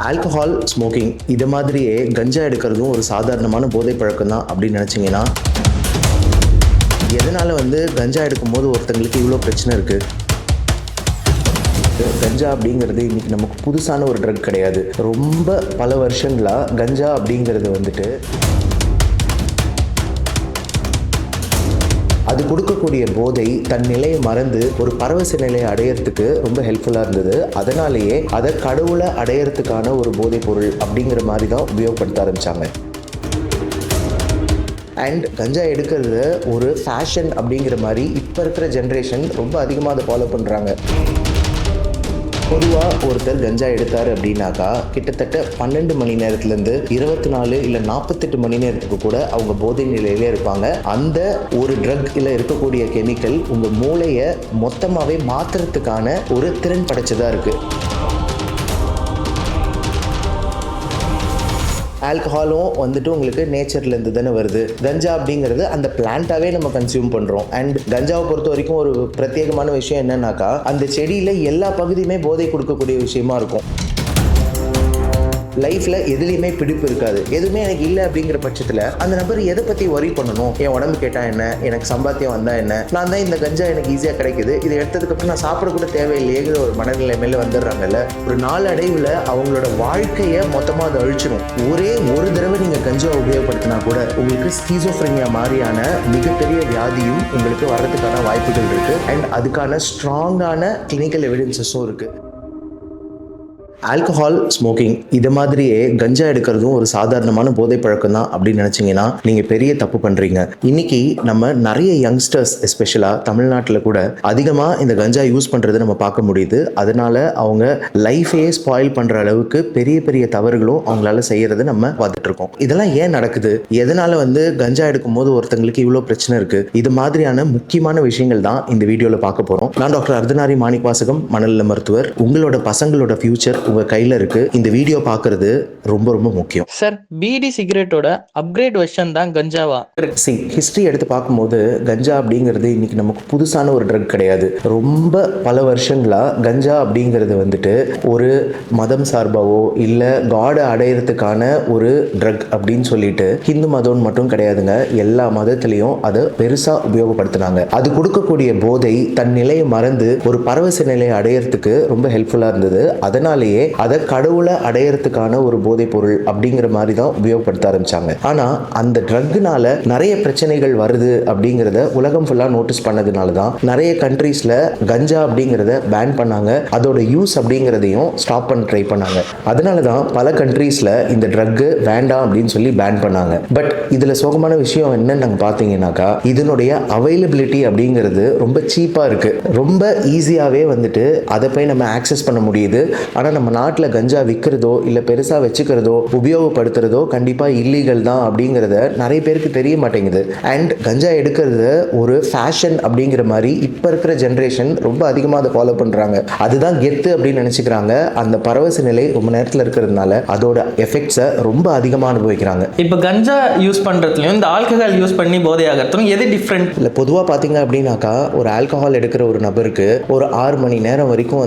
Alcohol, smoking இது மாதிரியே கஞ்சா எடுக்கிறதும் ஒரு சாதாரணமான போதை பழக்கம் தான் அப்படின்னு நினச்சிங்கன்னா, எதனால் கஞ்சா எடுக்கும்போது ஒருத்தங்களுக்கு இவ்வளோ பிரச்சனை இருக்குது? கஞ்சா அப்படிங்கிறது இன்றைக்கி நமக்கு புதுசான ஒரு ட்ரக் கிடையாது. ரொம்ப பல வருஷங்களாக கஞ்சா அப்படிங்கிறது அது கொடுக்கக்கூடிய போதை தன் நிலையை மறந்து ஒரு பரவச நிலையை அடையிறதுக்கு ரொம்ப ஹெல்ப்ஃபுல்லாக இருந்தது. அதனாலேயே அதை கடவுளை அடையிறதுக்கான ஒரு போதைப் பொருள் அப்படிங்கிற மாதிரி தான் உபயோகப்படுத்த ஆரம்பித்தாங்க. அண்ட் கஞ்சா எடுக்கிறது ஒரு ஃபேஷன் அப்படிங்கிற மாதிரி இப்போ இருக்கிற ஜென்ரேஷன் ரொம்ப அதிகமாக அதை ஃபாலோ பண்ணுறாங்க. பொதுவாக ஒருத்தர் கஞ்சா எடுத்தார் அப்படின்னாக்கா கிட்டத்தட்ட 12 மணி நேரத்துலேருந்து 24 இல்லை 48 மணி நேரத்துக்கு கூட அவங்க போதை நிலையிலே இருப்பாங்க. அந்த ஒரு ட்ரக்கில் இருக்கக்கூடிய கெமிக்கல் உங்கள் மூளையை மொத்தமாகவே மாற்றுறதுக்கான ஒரு திறன் படைச்சதாக இருக்குது. ஆல்கஹாலும் உங்களுக்கு நேச்சர்லேருந்து தானே வருது. கஞ்சா அப்படிங்கிறது அந்த பிளான்ட்டாகவே நம்ம கன்சியூம் பண்ணுறோம். அண்ட் கஞ்சாவை பொறுத்த வரைக்கும் ஒரு பிரத்யேகமான விஷயம் என்னன்னாக்கா, அந்த செடியில் எல்லா பகுதியுமே போதை கொடுக்கக்கூடிய விஷயமா இருக்கும். லைஃப்பில் எதுலேயுமே பிடிப்பு இருக்காது. எதுவுமே எனக்கு இல்லை அப்படிங்கிற பட்சத்தில் அந்த நபர் எதை பற்றி ஒரி பண்ணணும்? என் உடம்பு கேட்டால் என்ன, எனக்கு சம்பாத்தியம் வந்தால் என்ன, நான் தான் இந்த கஞ்சா எனக்கு ஈஸியாக கிடைக்குது, இதை எடுத்ததுக்கப்புறம் நான் சாப்பிடக்கூட தேவையில்லையேங்கிற ஒரு மனநிலை மேலே வந்துடுறாங்கல்ல. ஒரு நாளடைவில் அவங்களோட வாழ்க்கையை மொத்தமாக அதை அழிச்சிடும். ஒரே ஒரு தடவை நீங்கள் கஞ்சா உபயோகப்படுத்தினா கூட உங்களுக்கு ஸ்கீசோஃப்ரெனியா மாதிரியான மிகப்பெரிய வியாதியும் உங்களுக்கு வர்றதுக்கான வாய்ப்புகள் இருக்குது. அண்ட் அதுக்கான ஸ்ட்ராங்கான கிளினிக்கல் எவிடன்சஸும் இருக்குது. ஆல்கஹால், ஸ்மோக்கிங் இது மாதிரியே கஞ்சா எடுக்கிறதும் ஒரு சாதாரணமான போதை பழக்கம் தான் அப்படின்னு நினச்சிங்கன்னா நீங்கள் பெரிய தப்பு பண்ணுறீங்க. இன்னைக்கு நம்ம நிறைய யங்ஸ்டர்ஸ் எஸ்பெஷலாக தமிழ்நாட்டில் கூட அதிகமாக இந்த கஞ்சா யூஸ் பண்ணுறதை நம்ம பார்க்க முடியுது. அதனால அவங்க லைஃபையே ஸ்பாயில் பண்ணுற அளவுக்கு பெரிய பெரிய தவறுகளும் அவங்களால செய்கிறத நம்ம பார்த்துட்டு இருக்கோம். இதெல்லாம் ஏன் நடக்குது? எதனால் கஞ்சா எடுக்கும்போது ஒருத்தங்களுக்கு இவ்வளோ பிரச்சனை இருக்குது? இது மாதிரியான முக்கியமான விஷயங்கள் தான் இந்த வீடியோவில் பார்க்க போகிறோம். நான் டாக்டர் அர்த்தநாரி மாணிக்கவாசகம், மனநல மருத்துவர். உங்களோட பசங்களோட ஃபியூச்சர் உங்க கையில இருக்கு. இந்த வீடியோ பார்க்கிறது ரொம்ப ரொம்ப முக்கியம். சார், பீடி சிகரெட்டோட அப்கிரேட் வெர்ஷன் தான் கஞ்சாவா? ஹிஸ்டரி எடுத்து பார்க்கும்போது கஞ்சா அப்படிங்கிறது இன்னைக்கு நமக்கு புதுசான ஒரு ட்ரக் கிடையாது. ரொம்ப பல வருஷங்களா கஞ்சா அப்படிங்கிறது ஒரு மதம் சார்பாவோ இல்ல காடை அடையிறதுக்கான ஒரு ட்ரக் அப்படின்னு சொல்லிட்டு ஹிந்து மதம் மட்டும் கிடையாதுங்க, எல்லா மதத்திலையும் அதை பெருசா உபயோகப்படுத்தினாங்க. அது கொடுக்கக்கூடிய போதை தன் நிலையை மறந்து ஒரு பரவச நிலையை அடையிறதுக்கு ரொம்ப ஹெல்ப்ஃபுல்லா இருந்தது. அதனாலேயே அதை கடவுளை அடையறதுக்கான ஒரு போதைப் பொருள் அப்படிங்கிற மாதிரி தான் உபயோகப்படுத்த ஆரம்பிச்சாங்க. ஆனா அந்த ட்ரக்னால நிறைய பிரச்சனைகள் வருது அப்படிங்கிறத உலகம் ஃபுல்லா நோட்டீஸ் பண்ணதுனால தான் நிறைய கண்ட்ரீஸ்ல கஞ்சா அப்படிங்கிறத பேன் பண்ணாங்க. அதோட யூஸ் அப்படிங்கிறதையும் ஸ்டாப் பண்ண ட்ரை பண்ணாங்க. அதனால தான் பல கண்ட்ரீஸ்ல இந்த ட்ரக் வேண்டாம் அப்படின்னு சொல்லி பேன் பண்ணாங்க. பட் இதுல சோகமான விஷயம் என்னன்னு நாங்க பாத்தீங்கன்னாக்கா, இதனுடைய அவைலபிலிட்டி அப்படிங்கிறது ரொம்ப சீப்பா இருக்கு. ரொம்ப ஈஸியாவே அதை போய் நம்ம ஆக்சஸ் பண்ண முடியுது. ஆனா நம்ம நாட்டில் கஞ்சா விற்கிறதோ இல்லை பெருசாக வச்சுக்கிறதோ உபயோகப்படுத்துறதோ கண்டிப்பாக இல்லீகல் தான் அப்படிங்கிறத நிறைய பேருக்கு தெரிய மாட்டேங்குது. அண்ட் கஞ்சா எடுக்கிறது ஒரு ஃபேஷன் அப்படிங்கிற மாதிரி இப்போ இருக்கிற ஜென்ரேஷன் ரொம்ப அதிகமாக அதை ஃபாலோ பண்ணுறாங்க. அதுதான் கெத்து அப்படின்னு நினச்சிக்கிறாங்க. அந்த பரவச நிலை ரொம்ப நேரத்தில் இருக்கிறதுனால அதோட எஃபெக்ட்ஸை ரொம்ப அதிகமாக அனுபவிக்கிறாங்க. இப்போ கஞ்சா யூஸ் பண்ணுறதுலையும் இந்த ஆல்கஹால் யூஸ் பண்ணி போதை ஆகிறதும் எது டிஃப்ரெண்ட்? இல்லை, பொதுவாக பார்த்தீங்க அப்படின்னாக்கா ஒரு ஆல்கஹால் எடுக்கிற ஒரு நபருக்கு ஒரு 6 மணி நேரம் வரைக்கும்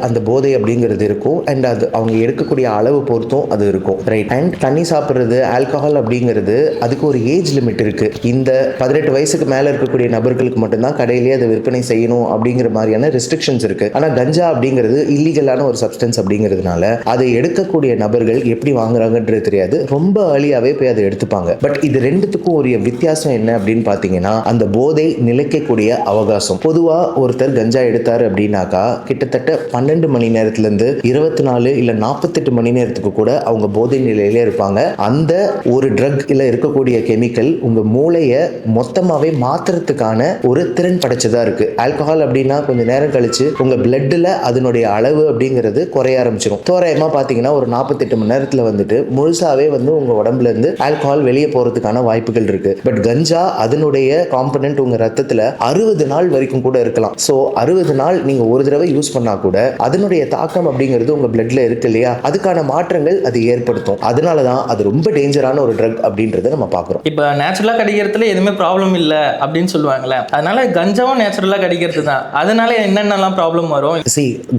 அந்த போதை அப்படிங்கிறது இருக்கும். அண்ட் அது அவங்க எடுக்கக்கூடிய அளவு பொறுத்தும் அது இருக்கும், ரைட்? அண்ட் தண்ணி சாப்பிட்றது, ஆல்கஹால் அப்படிங்கிறது அதுக்கு ஒரு ஏஜ் லிமிட் இருக்கு. இந்த 18 வயசுக்கு மேல இருக்கக்கூடிய நபர்களுக்கு மட்டும்தான் கடையிலேயே அதை விற்பனை செய்யணும் அப்படிங்கிற மாதிரியான ரெஸ்ட்ரிக்ஷன்ஸ் இருக்கு. ஆனா கஞ்சா அப்படிங்கிறது இல்லீகலான ஒரு சப்ஸ்டன்ஸ் அப்படிங்கிறதுனால அதை எடுக்கக்கூடிய நபர்கள் எப்படி வாங்குறாங்கன்றது தெரியாது. ரொம்ப ஏர்லியாவே போய் அதை எடுத்துப்பாங்க. பட் இது ரெண்டுத்துக்கும் ஒரு வித்தியாசம் என்ன அப்படின்னு பாத்தீங்கன்னா, அந்த போதை நிலைக்கக்கூடிய அவகாசம். பொதுவா ஒருத்தர் கஞ்சா எடுத்தாரு அப்படின்னாக்கா கிட்டத்தட்ட 12 மணி நேரத்துல இருந்து 24 இல்ல 48 மணி நேரத்துக்கு கூட அவங்க போதை நிலையிலே இருப்பாங்க. அந்த ஒரு ட்ரக்ல இருக்கக்கூடிய கெமிக்கல் உங்க மூளையை மொத்தமாவே மாத்துறதுக்கான ஒரு திறன் படைச்சதா இருக்கு. ஆல்கஹால் அப்படின்னா கொஞ்சம் நேரம் கழிச்சு உங்க பிளட்ல அதனுடைய அளவு அப்படிங்கிறது குறைய ஆரம்பிச்சிடும். தோராயமா பாத்தீங்கன்னா ஒரு 48 மணி நேரத்துல முழுசாவே உங்க உடம்புல இருந்து ஆல்கஹால் வெளியே போறதுக்கான வாய்ப்புகள் இருக்கு. பட் கஞ்சா அதனுடைய காம்பனன்ட் உங்க ரத்தத்துல 60 நாள் வரைக்கும் கூட இருக்கலாம். சோ 60 நாள் நீங்க ஒரு தடவை யூஸ் பண்ணா கூட அதனுடைய தாக்கம் அப்படிங்கிறது உங்க பிளட்ல இருக்கு இல்லையா, அதுக்கான மாற்றங்கள் அது ஏற்படுத்தும். அதனால தான் அது ரொம்ப டேஞ்சரான ஒரு ட்ரக் அப்படின்றத நம்ம பார்க்குறோம். இப்போ நேச்சுரலாக கிடைக்கிறதுல எதுவுமே ப்ராப்ளம் இல்லை அப்படின்னு சொல்லுவாங்களே, அதனால கஞ்சாவும் நேச்சுரலாக கிடைக்கிறது தான், அதனால என்னென்னலாம் ப்ராப்ளம் வரும்?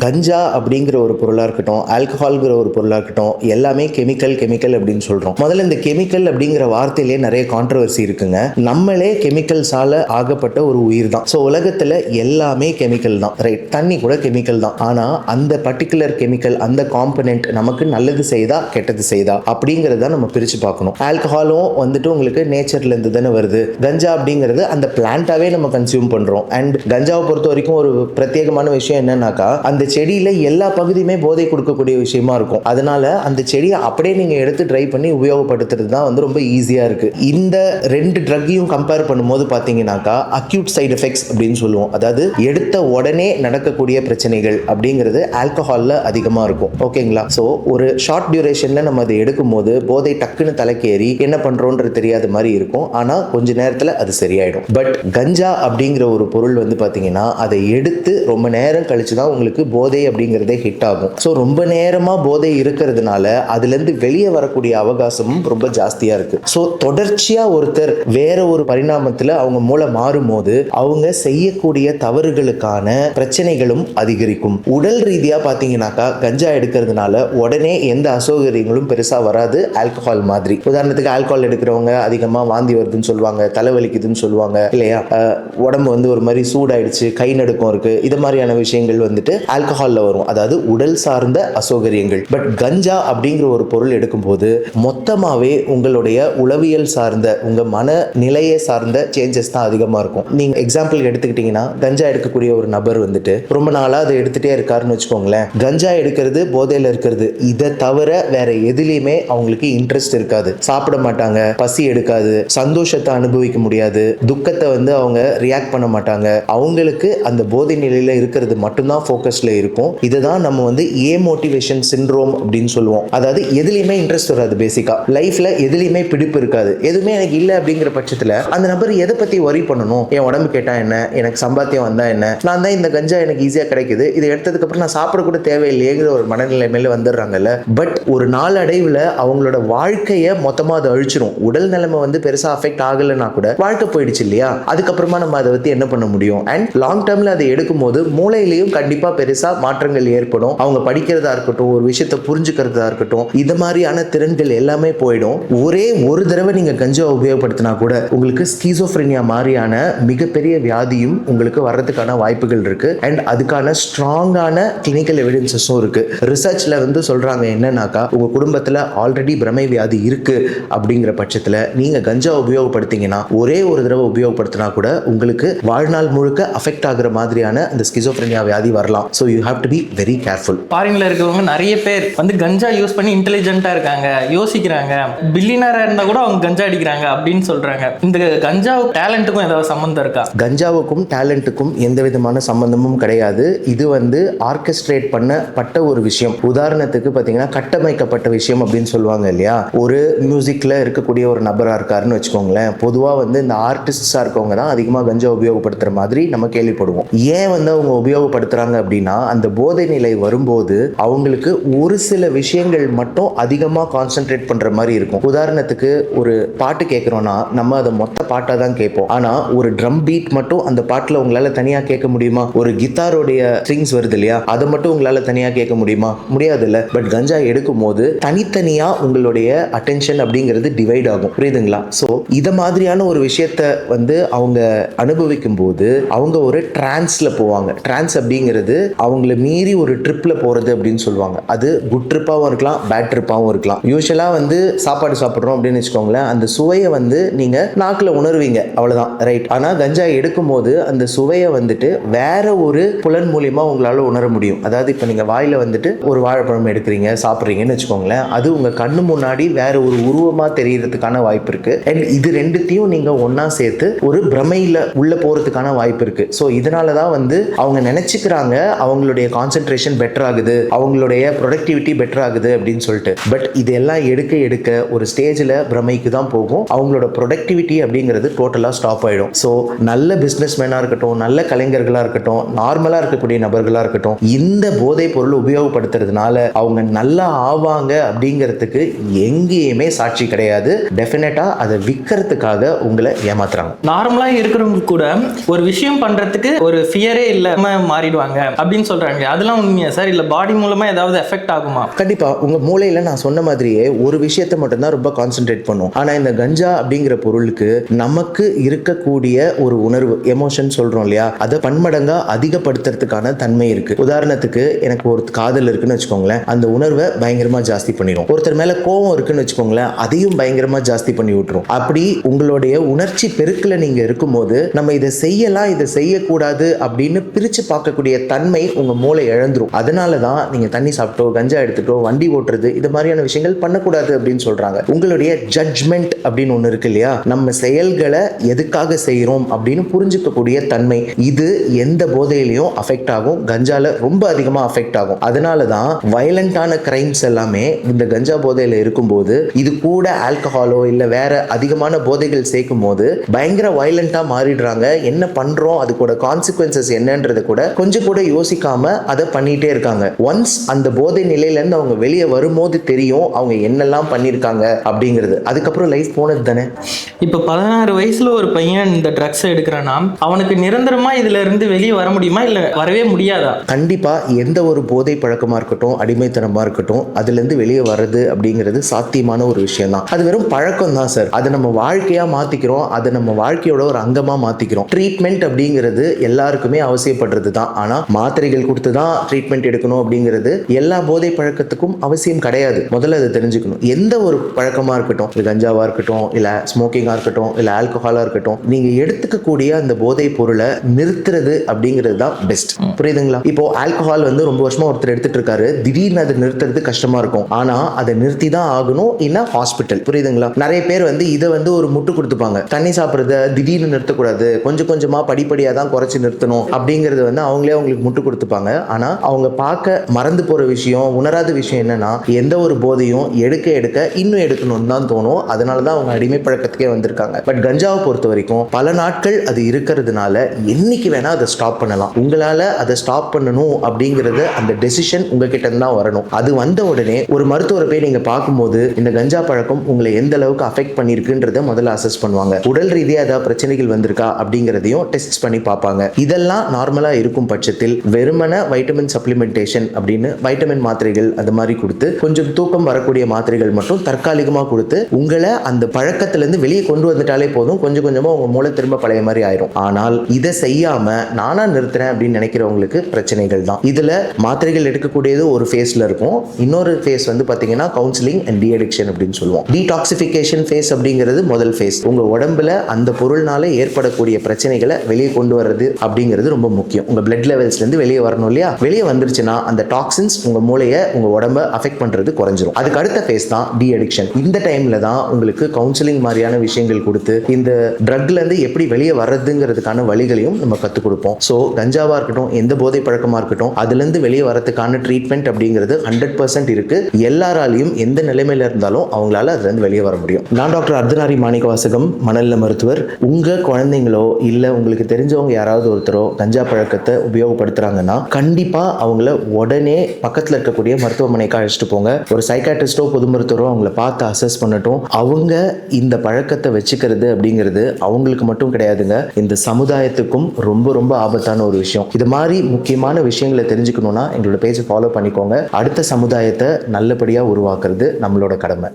கஞ்சா அப்படிங்கிற ஒரு பொருளாக இருக்கட்டும், ஆல்கஹால்ங்கிற ஒரு பொருளாக இருக்கட்டும், எல்லாமே கெமிக்கல் அப்படின்னு சொல்கிறோம். முதல்ல இந்த கெமிக்கல் அப்படிங்கிற வார்த்தையிலே நிறைய கான்ட்ரவர்சி இருக்குங்க. நம்மளே கெமிக்கல்ஸால ஆகப்பட்ட ஒரு உயிர் தான். ஸோ உலகத்தில் எல்லாமே கெமிக்கல் தான், ரைட்? தண்ணி கூட கெமிக்கல் தான். ஆனால் அந்த பர்டிகுலர் கெமிக்கல், அந்த காம்பனென்ட் நமக்கு நல்லது செய்தா கெட்டது செய்தா அப்படிங்கிறத நம்ம பிரித்து பார்க்கணும். ஆல்கஹாலும் வந்துட்டு உங்களுக்கு நேச்சர்லேருந்து தானே வருது. கஞ்சா அப்படிங்கிறது அந்த பிளான்ட்டாவே நம்ம கன்சியூம் பண்ணுறோம். அண்ட் கஞ்சாவை பொறுத்த வரைக்கும் ஒரு பிரத்யேகமான விஷயம் என்னன்னாக்கா, அந்த செடியில் எல்லா பகுதியுமே போதை கொடுக்கக்கூடிய விஷயமா இருக்கும். அதனால அந்த செடியை அப்படியே நீங்கள் எடுத்து ட்ரை பண்ணி உபயோகப்படுத்துறது தான் வந்து ரொம்ப ஈஸியாக இருக்குது. இந்த ரெண்டு ட்ரக்கையும் கம்பேர் பண்ணும்போது பார்த்தீங்கன்னாக்கா அக்யூட் சைடு எஃபெக்ட்ஸ் அப்படின்னு சொல்லுவோம். அதாவது எடுத்த உடனே நடக்கக்கூடிய பிரச்சனைகள் அப்படிங்கிறது ஆல்கஹாலில் அதிகமாக இருக்கும். ஓகேங்களா? ஸோ ஒரு ஷார்ட் டியூரேஷனில் நம்ம அதை எடுக்கும்போது போதை டக்குன்னு தலைக்கேறி என்ன பண்ணுறோன்றது தெரியாத மாதிரி இருக்கும். ஆனால் கொஞ்ச நேரத்தில் அது சரியாயிடும். பட் கஞ்சா அப்படிங்கிற ஒரு பொருள் வந்து பார்த்தீங்கன்னா அதை எடுத்து ரொம்ப நேரம் கழிச்சு தான் உங்களுக்கு போதை அப்படிங்கிறதே ஹிட் ஆகும். ஸோ ரொம்ப நேரமாக போதை இருக்கிறதுனால அதுலேருந்து வெளியே வரக்கூடிய அவகாசமும் ரொம்ப ஜாஸ்தியாக இருக்குது. ஸோ தொடர்ச்சியாக ஒருத்தர் வேற ஒரு பரிணாமத்தில் அவங்க மூளை மாறும்போது அவங்க செய்யக்கூடிய தவறுகளுக்கான பிரச்சனைகளும் அதிகரிக்கும். உடல் ரீதியாக பார்த்தீங்கன்னாக்கா கஞ்சா எடுக்கிறதுனால உடனே எந்த அசௌகரியங்களும் பெருசாக வராது ஆல்கஹால் மாதிரி. உதாரணத்துக்கு ஆல்கஹால் எடுக்கிறவங்க அதிகமாக வாந்தி வருதுன்னு சொல்லுவாங்க, தலைவலிக்குதுன்னு சொல்லுவாங்க இல்லையா, உடம்பு வந்து ஒரு மாதிரி சூடாயிடுச்சு, கை நடுக்கம் இருக்கு, இது மாதிரியான விஷயங்கள் வந்துட்டு ஆல்கஹால்ல வரும். அதாவது உடல் சார்ந்த அசௌகரியங்கள். பட் கஞ்சா அப்படிங்கிற ஒரு பொருள் எடுக்கும்போது மொத்தமாகவே உங்களுடைய உளவியல் சார்ந்த உங்க மன நிலையை சார்ந்த சேஞ்சஸ் தான் அதிகமாக இருக்கும். நீங்க எக்ஸாம்பிள் எடுத்துக்கிட்டீங்கன்னா கஞ்சா எடுக்கக்கூடிய ஒரு நபர் வந்துட்டு ரொம்ப நாளா அதை எடுத்துட்டே இருக்காருன்னு வச்சுக்கோங்களேன். கஞ்சா எடுக்கிறது, போதையில இருக்கிறது, இதை தவிர வேற எதுலையுமே அவங்களுக்கு இன்ட்ரெஸ்ட் இருக்காது. சாப்பிட மாட்டாங்க, பசி எடுக்காது, சந்தோஷத்தை அனுபவிக்க முடியாது, துக்கத்தை வந்து அவங்க ரியாக்ட் பண்ண மாட்டாங்க. அவங்களுக்கு அந்த போதை நிலையில இருக்கிறது மட்டும்தான் ஃபோக்கஸ்ல இருக்கும். இதுதான் நம்ம வந்து ஏ மோட்டிவேஷன் சிண்ட்ரோம் அப்படின்னு சொல்லுவோம். அதாவது எதுலையுமே இன்ட்ரெஸ்ட் வராது. பேசிக்கா லைஃப்ல எதுலையுமே பிடிப்பு இருக்காது. எதுவுமே எனக்கு இல்லை அப்படிங்கிற பட்சத்தில் அந்த நபர் எதை பத்தி வரி பண்ணணும்? என் உடம்பு கேட்டா என்ன, எனக்கு சம்பாத்தியம் வந்தா என்ன, நான் தான் இந்த கஞ்சா எனக்கு ஈஸியா கிடைக்குது, இதை எடுத்ததுக்கு அப்புறம் நான் சாப்பிட கூட தேவையில்லையேங்கிற ஒரு மனநிலை மேல வந்துடுறாங்கல்ல. பட் ஒரு நாளடைவில் அவங்களோட வாழ்க்கையை மொத்தமாக அதை அழிச்சிரும். உடல் நிலைமை வந்து பெருசா அஃபெக்ட் ஆகலைன்னா கூட வாழ்க்கை போயிடுச்சு இல்லையா, அதுக்கப்புறமா நம்ம அதை பத்தி என்ன பண்ண முடியும்? அண்ட் லாங் டேர்ம்ல அதை எடுக்கும்போது மூளையிலையும் கண்டிப்பா பெருசா மாற்றங்கள் ஏற்படும். அவங்க படிக்கிறதா இருக்கட்டும், ஒரு விஷயத்தை புரிஞ்சுக்கிறதா இருக்கட்டும், இது மாதிரியான திறன்கள் எல்லாமே போயிடும். ஒரே ஒரு தடவை நீங்க கஞ்சா உபயோகப்படுத்தினா கூட உங்களுக்கு ஸ்கீசோஃப்ரெனியா மாதிரியான மிகப்பெரிய வியாதியும் உங்களுக்கு வர்றதுக்கான வாய்ப்புகள் இருக்கு. அண்ட் அதுக்கான ஸ்ட்ராங்கான கிளினிக்கல் எவிடன்சஸும் இருக்கு. ரிசர்ச்ல வந்து சொல்றாங்க என்னன்னாக்கா, உங்க குடும்பத்துல ஆல்ரெடி பிரமை வியாதி இருக்கு அப்படிங்கிற பட்சத்துல நீங்க கஞ்சா உபயோகப்படுத்திங்கன்னா, ஒரே ஒரு தடவை உபயோகப்படுத்தினா கூட உங்களுக்கு வாழ்நாள் முழுக்க அஃபெக்ட் ஆகுற மாதிரியான அந்த ஸ்கிசோஃப்ரெனியா வியாதி வரலாம். So you have to be very careful. ஃபாரின்ல இருக்கவங்க நிறைய பேர் வந்து கஞ்சா யூஸ் பண்ணி இன்டெலிஜென்ட்டா இருக்காங்க, யோசிக்கிறாங்க, பில்லியனரா இருந்தா கூட அவங்க கஞ்சா அடிக்கிறாங்க அப்படின்னு சொல்றாங்க. இந்த கஞ்சா டேலண்ட்டுக்கும் ஏதாவது சம்பந்தம் இருக்கா? கஞ்சாவுக்கும் டேலண்ட்டுக்கும் எந்த விதமான சம்பந்தமும் கிடையாது. இது வந்து ஆர்கெஸ்ட்ரேட் பண்ணப்பட்ட ஒரு விஷயம். உதாரணத்துக்கு பார்த்தீங்கன்னா கட்டமைக்கப்பட்ட விஷயம் அப்படின்னு சொல்லுவாங்க இல்லையா. ஒரு மியூசிக்ல இருக்கக்கூடிய ஒரு நபரா இருக்காருன்னு வச்சுக்கோங்களேன். பொதுவாக வந்து இந்த ஆர்டிஸ்டா இருக்கவங்க தான் அதிகமாக கஞ்சா உபயோகப்படுத்துற மாதிரி நம்ம கேள்விப்படுவோம். ஏன் வந்து அவங்க உபயோகப்படுத்துறாங்க அப்படின்னா, அந்த போதை நிலை வரும்போது அவங்களுக்கு ஒரு சில விஷயங்கள் மட்டும் அதிகமாக கான்சென்ட்ரேட் பண்ற மாதிரி இருக்கும். உதாரணத்துக்கு ஒரு பாட்டு கேட்குறோம்னா நம்ம அதை மொத்த பாட்டாக தான் கேட்போம். ஆனால் ஒரு ட்ரம் பீட் மட்டும் அந்த பாட்டில் உங்களால் தனியாக கேட்க முடியுமா? ஒரு கித்தாரோடைய ஸ்ட்ரிங்ஸ் வருது இல்லையா, அதை மட்டும் உங்களால் தனியாக கேட்க முடியுமா? முடியாது இல்லை. பட் கஞ்சா எடுக்கும் போது தனித்தனியாக உங்களுடைய அட்டென்ஷன் அப்படிங்கிறது டிவைட் ஆகும். புரியுதுங்களா? ஸோ இதை மாதிரியான ஒரு விஷயத்த வந்து அவங்க அனுபவிக்கும் போது அவங்க ஒரு டிரான்ஸ்ல போவாங்க. டிரான்ஸ் அப்படிங்கிறது அவங்கள மீறி ஒரு ட்ரிப்ல போறது அப்படின்னு சொல்லுவாங்க. அது குட் ட்ரிப்பாகவும் இருக்கலாம், பேட் ட்ரிப்பாகவும் இருக்கலாம். யூஸ்வலா வந்து சாப்பாடு சாப்பிட்றோம் அப்படின்னு வச்சுக்கோங்களேன், அந்த சுவையை வந்து நீங்க நாக்கில் உணர்வீங்க, அவ்வளவுதான், ரைட்? ஆனா கஞ்சா எடுக்கும் போது அந்த சுவையை வந்துட்டு வேற ஒரு புலன் மூலியமா உங்களால உணர முடியும். அதாவது இப்போ நீங்க வாயில வந்துட்டு ஒரு வாழைப்பழம் எடுக்கிறீங்க, சாப்பிட்றீங்கன்னு வச்சுக்கோங்களேன், அது உங்க கண்ணு முன்னாடி வேற ஒரு உருவமா தெரியறதுக்கான வாய்ப்பு இருக்கு. அண்ட் இது ரெண்டுத்தையும் நீங்க ஒன்னா சேர்த்து ஒரு பிரமையில உள்ள போறதுக்கான வாய்ப்பு இருக்கு. ஸோ இதனால தான் வந்து அவங்க நினைச்சுக்கிறாங்க அவங்களுடைய கான்சென்ட்ரேஷன் பெட்டர் ஆகுது, அவங்களுடைய ப்ரொடக்டிவிட்டி பெட்டர் ஆகுது அப்படின்னு சொல்லிட்டு. பட் இதெல்லாம் எடுக்க எடுக்க ஒரு ஸ்டேஜில் பிரமைக்கு தான் போகும். அவங்களோட ப்ரொடக்டிவிட்டி அப்படிங்கிறது டோட்டலாக ஸ்டாப் ஆகிடும். ஸோ நல்ல பிஸ்னஸ் மேனாக இருக்கட்டும், நல்ல கலைஞர்களாக இருக்கட்டும், நார்மலாக இருக்கக்கூடிய நபர்களாக இருக்கட்டும், இந்த போதைப் பொருள் உபயோகப்படுத்துறதுனால அவங்க நல்லா ஆவாங்க அப்படிங்கிறதுக்கு எங்கேயுமே சாட்சி கிடையாது. டெஃபினட்டா அதை விற்கிறதுக்காக உங்களை ஏமாத்துறாங்க. நார்மலா இருக்கிறவங்க கூட ஒரு விஷயம் பண்றதுக்கு ஒரு ஃபியரே இல்லாம மாறிடுவாங்க அப்படின்னு சொல்றாங்க. அதெல்லாம் உண்மையா சார்? இல்ல பாடி மூலமா ஏதாவது எஃபெக்ட் ஆகுமா? கண்டிப்பா உங்க மூளையில நான் சொன்ன மாதிரியே ஒரு விஷயத்தை மட்டும்தான் ரொம்ப கான்சென்ட்ரேட் பண்ணும். ஆனா இந்த கஞ்சா அப்படிங்கிற பொருளுக்கு நமக்கு இருக்கக்கூடிய ஒரு உணர்வு, எமோஷன் சொல்றோம் இல்லையா, அதை பன்மடங்கா அதிகப்படுத்துறதுக்கான தன்மை இருக்கு. உதாரணத்துக்கு எனக்கு ஒரு காதல் இருக்குன்னு வச்சுக்கோங்களேன், அந்த உணர்வை பயங்கரமா ஜாஸ்தி பண்ணிடும். ஒருத்தர் மேல கோபம் இருக்குன்னு வச்சுக்கோங்களேன், அதையும் பயங்கரமா ஜாஸ்தி பண்ணி விட்டுரும். அப்படி உங்களுடைய உணர்ச்சி பெருக்குல நீங்க இருக்கும்போது நம்ம இதை செய்யலாம் இதை செய்யக்கூடாது அப்படின்னு பிரிச்சு பார்க்கக்கூடிய தன்மை உங்க மூளை இழந்துரும். அதனாலதான் நீங்க தண்ணி சாப்பிட்டோ கஞ்சா எடுத்துட்டோ வண்டி ஓட்டுறது இது மாதிரியான விஷயங்கள் பண்ணக்கூடாது அப்படின்னு சொல்றாங்க. உங்களுடைய ஜட்ஜ்மெண்ட் அப்படின்னு ஒண்ணு இருக்கு இல்லையா, நம்ம செயல்களை எதுக்காக செய்யறோம் அப்படின்னு புரிஞ்சுக்கக்கூடிய தன்மை, இது எந்த போதையிலையும் அஃபெக்ட் ஆகும். கஞ்சால ரொம்ப அதிகமா அஃபெக்ட் ஆகும். அதனாலதான் வயலண்டான கிரைம்ஸ் எல்லாமே இந்த கஞ்சா போதையில இருக்கும்போது இது கூட ஆல்கஹாலோ இல்ல வேற அதிகமான போதைகள் சேர்க்கும் போது பயங்கர வயலண்டா மாறிடுறாங்க. என்ன பண்றோம், அதுக்கூட கான்சிக்வன்சஸ் என்னன்றது கூட கொஞ்சம் கூட யோசிக்காம அதை பண்ணிட்டே இருக்காங்க. ஒன்ஸ் அந்த போதை நிலையில இருந்து அவங்க வெளியே வரும்போது தெரியும் அவங்க என்னெல்லாம் பண்ணிருக்காங்க அப்படிங்கிறது. அதுக்கப்புறம் லைஃப் போனது தானே. இப்ப 16 வயசுல ஒரு பையன் இந்த ட்ரக்ஸ் எடுக்கிறான்னா அவனுக்கு நிரந்தரமா இதுல இருந்து வெளியே வர முடியுமா இல்ல வரவே முடியாதா? கண்டிப்பா எந்த ஒரு போதை பழக்கமா இருக்கட்டும், அடிமைத்தனமா இருக்கட்டும், அதுல இருந்து வெளியே வர்றது அப்படிங்கிறது சாத்தியமான ஒரு விஷயம் தான். அது வெறும் பழக்கம் தான் சார். அதை நம்ம வாழ்க்கையா மாத்திக்கிறோம், அதை நம்ம வாழ்க்கையோட ஒரு அங்கமா மாத்திக்கிறோம். ட்ரீட்மெண்ட் அப்படிங்கிறது எல்லாருக்குமே அவசியப்படுறது தான். ஆனா மாத்திரைகள் கொடுத்து தான் ட்ரீட்மெண்ட் எடுக்கணும் அப்படிங்கிறது எல்லா போதை பழக்கத்துக்கும் அவசியம் கிடையாது. முதல்ல அதை தெரிஞ்சுக்கணும். எந்த ஒரு பழக்கமா இருக்கட்டும், இது கஞ்சாவா இருக்கட்டும் இல்ல ஸ்மோக்கிங்கா இருக்கட்டும் இல்ல ஆல்கஹாலா இருக்கட்டும், நீங்க எடுத்துக்கக்கூடிய அந்த போதை பொருளை நிறுத்துறது அப்படிங்கிறது தான் பெஸ்ட். புரியுதுங்களா? இப்போ ஆல்கஹால் வந்து ரொம்ப வருஷமா ஒருத்தர் எடுத்துட்டு இருக்காரு, திடீர்னு அதை நிறுத்துறது கஷ்டமா இருக்கும். ஆனா அதை நிறுத்தி தான் ஆகணும், இல்ல ஹாஸ்பிட்டல். புரியுதுங்களா? நிறைய பேர் வந்து இதை வந்து ஒரு முட்டு கொடுத்துப்பாங்க. தண்ணி சாப்பிட்றத திடீர்னு நிறுத்தக்கூடாது, கொஞ்சம் கொஞ்சமா படிப்படியா தான் குறைச்சி நிறுத்தணும் அப்படிங்கிறது வந்து அவங்களே அவங்களுக்கு முட்டு கொடுத்துப்பாங்க. ஆனா அவங்க பார்க்க மறந்து போற விஷயம், உணராத விஷயம் என்னன்னா, எந்த ஒரு போதையும் எடுக்க எடுக்க இன்னும் எடுக்கணும்னு தான் தோணும். அதனாலதான் அவங்க அடிமை பழக்கத்துக்கே வந்திருக்காங்க. பட் கஞ்சாவை பொறுத்த வரைக்கும் பல நாட்கள் அது இருக்கிறதுனால என்னைக்கு வேணா அதை ஸ்டாப் பண்ணலாம். உங்களால அதை ஸ்டாப் பண்ணணும் அப்படிங்கறது அந்த டெசிஷன் உங்ககிட்ட தான் வரணும். அது வந்த உடனே ஒரு மருத்துவரை போய் நீங்க பார்க்கும்போது இந்த கஞ்சா பழக்கம் உங்களை எந்த அளவுக்கு அஃபெக்ட் பண்ணிருக்குன்றத முதல்ல அசஸ் பண்ணுவாங்க. உடல் ரீதியா ஏதாவது பிரச்சனைகள் வந்திருக்கா அப்படிங்கிறதையும் டெஸ்ட் பண்ணி பார்ப்பாங்க. இதெல்லாம் நார்மலா இருக்கும் பட்சத்தில் வெறுமன வைட்டமின் சப்ளிமெண்டேஷன் அப்படின்னு வைட்டமின் மாத்திரைகள் அது மாதிரி கொடுத்து கொஞ்சம் தூக்கம் வரக்கூடிய மாத்திரைகள் மட்டும் தற்காலிகமா கொடுத்து உங்களை அந்த பழக்கத்திலிருந்து வெளியே கொண்டு வந்துட்டாலே போதும். கொஞ்சம் கொஞ்சமா உங்க மூளை திரும்ப பழைய மாதிரி ஆயிரும். ஆனால் இதை செய்யாம நானா நிறுத்துறேன் அப்படின்னு நினைக்கிறவங்களுக்கு பிரச்சனைகள் தான். இதுல மாத்திரைகள் எடுக்கக்கூடியது ஒரு ஃபேஸ்ல இருக்கும். இன்னொரு ஃபேஸ் வந்து பாத்தீங்கன்னா கவுன்சிலிங் அண்ட் டி அடிக்ஷன் அப்படின்னு சொல்லுவோம். டீடாக்சிஃபிகேஷன் ஃபேஸ் அப்படிங்கிறது முதல் ஃபேஸ். உங்க உடம்புல அந்த பொருள்னால ஏற்படக்கூடிய பிரச்சனைகளை வெளியே கொண்டு வர்றது அப்படிங்கிறது ரொம்ப முக்கியம். உங்க பிளட் லெவல்ஸ்ல இருந்து வெளியே வரணும் இல்லையா? வெளியே வந்துருச்சுன்னா அந்த டாக்ஸின்ஸ் உங்க மூளையை உங்க உடம்ப அஃபெக்ட் பண்றது குறைஞ்சிரும். அதுக்கு அடுத்த ஃபேஸ் தான் டி அடிக்ஷன். இந்த டைம்ல தான் உங்களுக்கு கவுன்சிலிங் மாதிரியான விஷயங்கள் கொடுத்து இந்த ட்ரக்ல இருந்து எப்படி வெளியே வர்றதுங்கிறதுக்கான வழிகளையும் நம்ம கற்றுக் கொடுப்போம். ஸோ கஞ்சாவா இருக்கட்டும், எந்த போதை பழக்கமா இருக்கட்டும், அதுல இருந்து வெளியே வரதுக்கான ட்ரீட்மெண்ட் அப்படிங்கிறது 100% இருக்கு. எல்லாராலையும் எந்த நிலைமையில இருந்தாலும் அவங்களால அதுல இருந்து வெளியே வர முடியும். நான் டாக்டர் அர்த்தநாரி மாணிக்கவாசகம், மனநல மருத்துவர். உங்க குழந்தைங்களோ இல்ல உங்களுக்கு தெரிஞ்சவங்க யாராவது ஒருத்தரோ கஞ்சா பழக்கத்தை உபயோகப்படுத்துறாங்கன்னா கண்டிப்பா அவங்கள உடனே பக்கத்துல இருக்கக்கூடிய மருத்துவமனைக்கு அழைச்சிட்டு போங்க. ஒரு சைக்காட்ரிஸ்டோ பொது மருத்துவரோ அவங்கள பார்த்து அசஸ் பண்ணட்டும். அவங்க இந்த பழக்கத்தை வச்சுக்கிறது அப்படிங்கிறது அவங்களுக்கு மட்டும் கிடையாதுங்க, இந்த சமுதாயத்துக்கும் ரொம்ப ரொம்ப ஆபத்தான ஒரு விஷயம். இது மாதிரி முக்கியமான விஷயங்களை தெரிஞ்சுக்கணும்னா எங்களோட பேஜை ஃபாலோ பண்ணிக்கோங்க. அடுத்த சமுதாயத்தை நல்லபடியா உருவாக்குறது நம்மளோட கடமை.